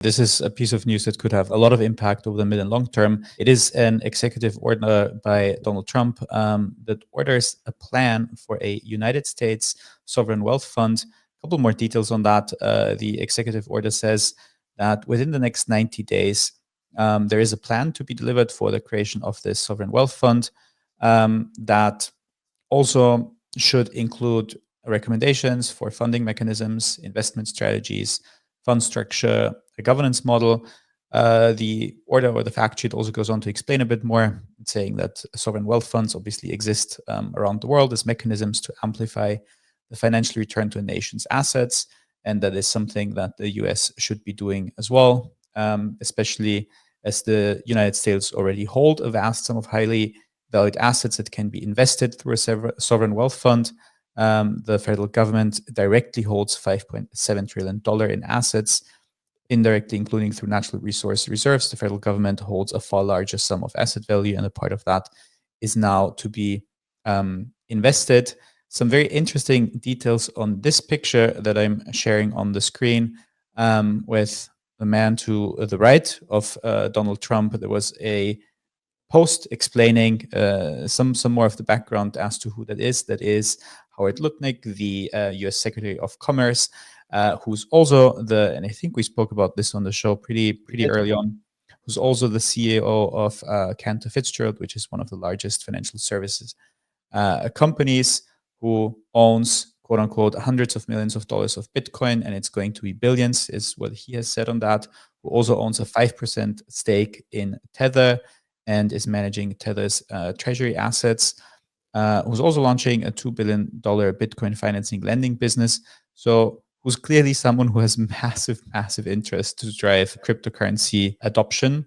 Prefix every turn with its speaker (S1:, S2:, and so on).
S1: This is a piece of news that could have a lot of impact over the mid and long term. It is an executive order by Donald Trump that orders a plan for a United States sovereign wealth fund. A couple more details on that. The executive order says that within the next 90 days, there is a plan to be delivered for the creation of this sovereign wealth fund that also should include recommendations for funding mechanisms, investment strategies, fund structure, a governance model. The order or the fact sheet also goes on to explain a bit more, saying that sovereign wealth funds obviously exist around the world as mechanisms to amplify the financial return to a nation's assets. And that is something that the US should be doing as well, especially as the United States already hold a vast sum of highly valued assets that can be invested through a sovereign wealth fund. The federal government directly holds $5.7 trillion in assets, indirectly, including through natural resource reserves. The federal government holds a far larger sum of asset value, and a part of that is now to be invested. Some very interesting details on this picture that I'm sharing on the screen with the man to the right of Donald Trump. There was a post explaining some more of the background as to who that is. That is Howard Lutnick, the U.S. Secretary of Commerce, who's also and I think we spoke about this on the show pretty early on, who's also the CEO of Cantor Fitzgerald, which is one of the largest financial services companies, who owns, quote unquote, hundreds of millions of dollars of Bitcoin, and it's going to be billions, is what he has said on that, who also owns a 5% stake in Tether and is managing Tether's treasury assets, who's also launching a $2 billion Bitcoin financing lending business. So who's clearly someone who has massive interest to drive cryptocurrency adoption.